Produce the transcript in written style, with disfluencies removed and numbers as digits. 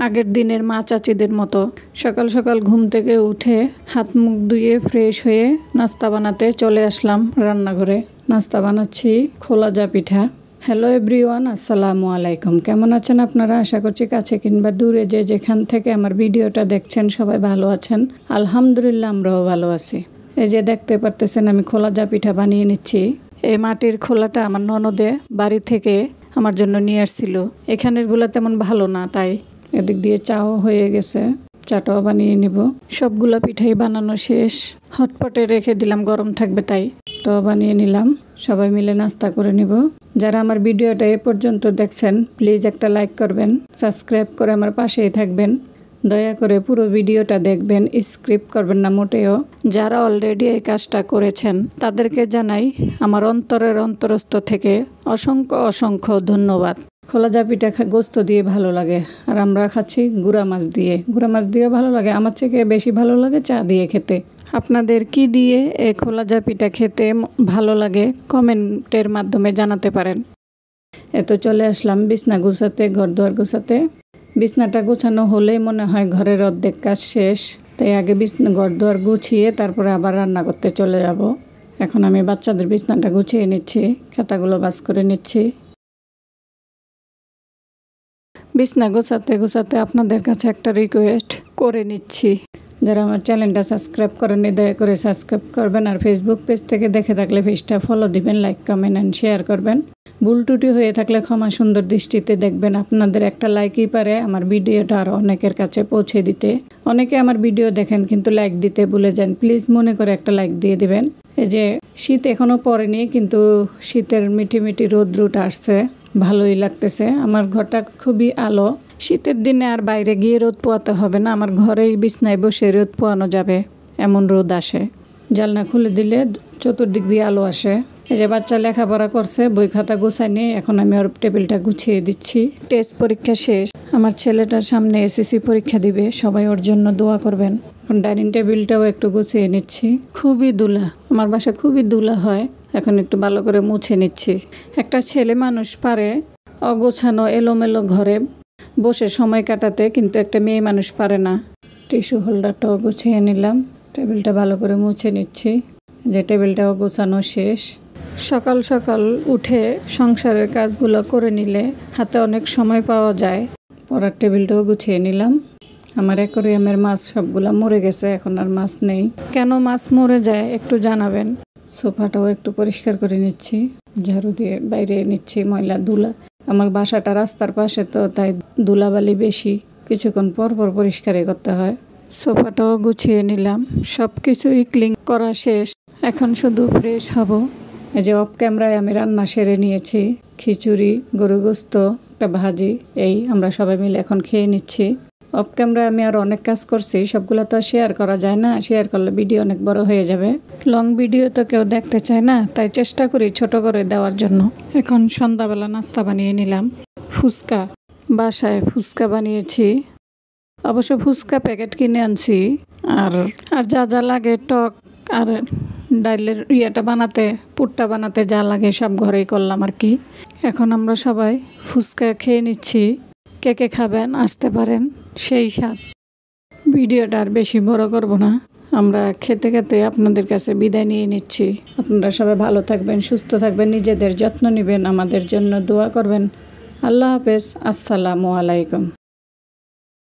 আগের দিনের মা চাচিদের মতো সকাল সকাল ঘুম থেকে উঠে হাত মুখ ধুয়ে ফ্রেশ হয়ে নাস্তা বানাতে চলে আসলাম রান্নাঘরে। নাস্তা বানাচ্ছি খোলাজা পিঠা। হ্যালো এভরিওয়ান, আসসালামু আলাইকুম। কেমন আছেন আপনারা? আশা করছি কাছে কিংবা দূরে যে যেখান থেকে আমার ভিডিওটা দেখছেন সবাই ভালো আছেন। আলহামদুলিল্লাহ, আমরাও ভালো আছি। এই যে দেখতে পারতেছেন আমি খোলাজা পিঠা বানিয়ে নিচ্ছি। এই মাটির খোলাটা আমার ননদে বাড়ি থেকে আমার জন্য নিয়ে আসছিল। এখানের গুলা তেমন ভালো না, তাই এদিক দিয়ে চাও হয়ে গেছে, চাটাও বানিয়ে নিব। সবগুলো পিঠাই বানানো শেষ, হটপটে রেখে দিলাম, গরম থাকবে তাই। তো বানিয়ে নিলাম, সবাই মিলে নাস্তা করে নিব। যারা আমার ভিডিওটা এ পর্যন্ত দেখছেন প্লিজ একটা লাইক করবেন, সাবস্ক্রাইব করে আমার পাশেই থাকবেন। দয়া করে পুরো ভিডিওটা দেখবেন, স্ক্রিপ্ট করবেন না মোটেও। যারা অলরেডি এই কাজটা করেছেন তাদেরকে জানাই আমার অন্তরের অন্তরস্থ থেকে অসংখ্য অসংখ্য ধন্যবাদ। খোলাজা পিঠা গোস্ত দিয়ে ভালো লাগে, আর আমরা খাচ্ছি গুঁড়া মাছ দিয়ে। গুঁড়া মাছ দিয়েও ভালো লাগে, আমার থেকে বেশি ভালো লাগে চা দিয়ে খেতে। আপনাদের কি দিয়ে এই খোলাজা পিঠা খেতে ভালো লাগে কমেন্টের মাধ্যমে জানাতে পারেন। এত চলে আসলাম বিছনা গুছাতে, ঘর দুয়ার গুছাতে। বিছনাটা গোছানো হলেই মনে হয় ঘরের অর্ধেক কাজ শেষ, তাই আগে ঘর দুয়ার গুছিয়ে তারপরে আবার রান্না করতে চলে যাব। এখন আমি বাচ্চাদের বিছনাটা গুছিয়ে নিচ্ছি, খাতাগুলো বাস করে নিচ্ছি। বিছনা গোছাতে গোছাতে আপনাদের কাছে একটা রিকোয়েস্ট করে নিচ্ছি, যারা আমার চ্যানেলটা সাবস্ক্রাইব করেননি দয়া করে সাবস্ক্রাইব করবেন, আর ফেসবুক পেজ থেকে দেখে থাকলে পেজটা ফলো দিবেন, লাইক কমেন্ট অ্যান্ড শেয়ার করবেন। ভুল ত্রুটি হয়ে থাকলে ক্ষমা সুন্দর দৃষ্টিতে দেখবেন। আপনাদের একটা লাইকই পারে আমার ভিডিওটা আরও অনেকের কাছে পৌঁছে দিতে। অনেকে আমার ভিডিও দেখেন কিন্তু লাইক দিতে ভুলে যান, প্লিজ মনে করে একটা লাইক দিয়ে দিবেন। এই যে শীত এখনও পড়েনি, কিন্তু শীতের মিঠি মিঠি রোদ্রুটা আসছে, ভালোই লাগতেছে। আমার ঘরটা খুবই আলো, শীতের দিনে আর বাইরে গিয়ে রোদ পোয়াতে হবে না, আমার ঘরেই বিছনায় বসে রোদ পোয়ানো যাবে, এমন রোদ আসে। জানলা খুলে দিলে চতুর্দিক দিয়ে আলো আসে। এই যে বাচ্চা লেখাপড়া করছে, বই খাতা গুছাই নিয়ে এখন আমি ওর টেবিলটা গুছিয়ে দিচ্ছি। টেস্ট পরীক্ষা শেষ, আমার ছেলেটার সামনে এসএসসি পরীক্ষা দিবে, সবাই ওর জন্য দোয়া করবেন। এখন ডাইনিং টেবিলটাও একটু গুছিয়ে নিচ্ছি। খুবই ধুলা, আমার বাসা খুবই ধুলা হয়, এখন একটু ভালো করে মুছে নিচ্ছি। একটা ছেলে মানুষ পারে অগোছানো এলোমেলো ঘরে বসে সময় কাটাতে, কিন্তু একটা মেয়ে মানুষ পারে না। টিস্যু হোল্ডারটাও গুছিয়ে নিলাম, টেবিলটা ভালো করে মুছে নিচ্ছি। যে টেবিলটাও গোছানো শেষ। সকাল সকাল উঠে সংসারের কাজগুলো করে নিলে হাতে অনেক সময় পাওয়া যায়। পড়ার টেবিলটাও গুছিয়ে নিলাম। আমার অ্যাকোয়ারিয়ামের মাছ সবগুলা মরে গেছে, এখন আর মাছ নেই। কেন মাছ মরে যায় একটু জানাবেন। সোফাটাও একটু পরিষ্কার করে নিচ্ছি, ঝাড়ু দিয়ে বাইরে নিচ্ছি ময়লা ধুলা। আমার বাসাটা রাস্তার পাশে তো, তাই ধুলাবালি বেশি, কিছুক্ষণ পর পর পরিষ্কারই করতে হয়। সোফাটাও গুছিয়ে নিলাম, সব কিছুই ক্লিন করা শেষ, এখন শুধু ফ্রেশ হব। এই যে অফ ক্যামেরায় আমি রান্না সেরে নিয়েছি, খিচুড়ি, গরু গোস্ত, একটা ভাজি, এই আমরা সবাই মিলে এখন খেয়ে নিচ্ছি। অফ ক্যামেরায় আমি আর অনেক কাজ করছি, সবগুলো তো শেয়ার করা যায় না, শেয়ার করলে ভিডিও অনেক বড় হয়ে যাবে। লং ভিডিও তো কেউ দেখতে চায় না, তাই চেষ্টা করি ছোট করে দেওয়ার জন্য। এখন সন্ধ্যাবেলা নাস্তা বানিয়ে নিলাম, ফুচকা। বাসায় ফুচকা বানিয়েছি, অবশ্য ফুচকা প্যাকেট কিনে আনছি। আর যা যা লাগে, টক আর ডাইলের ইয়েটা বানাতে, পুরটা বানাতে যা লাগে সব ঘরেই করলাম আর কি। এখন আমরা সবাই ফুচকা খেয়ে নিচ্ছি। কে কে খাবেন আসতে পারেন, সেই স্বাদ। ভিডিওটা আর বেশি বড় করব না, আমরা খেতে খেতে আপনাদের কাছে বিদায় নিয়ে নিচ্ছি। আপনারা সবাই ভালো থাকবেন, সুস্থ থাকবেন, নিজেদের যত্ন নেবেন, আমাদের জন্য দোয়া করবেন। আল্লাহ হাফেজ, আসসালামু আলাইকুম।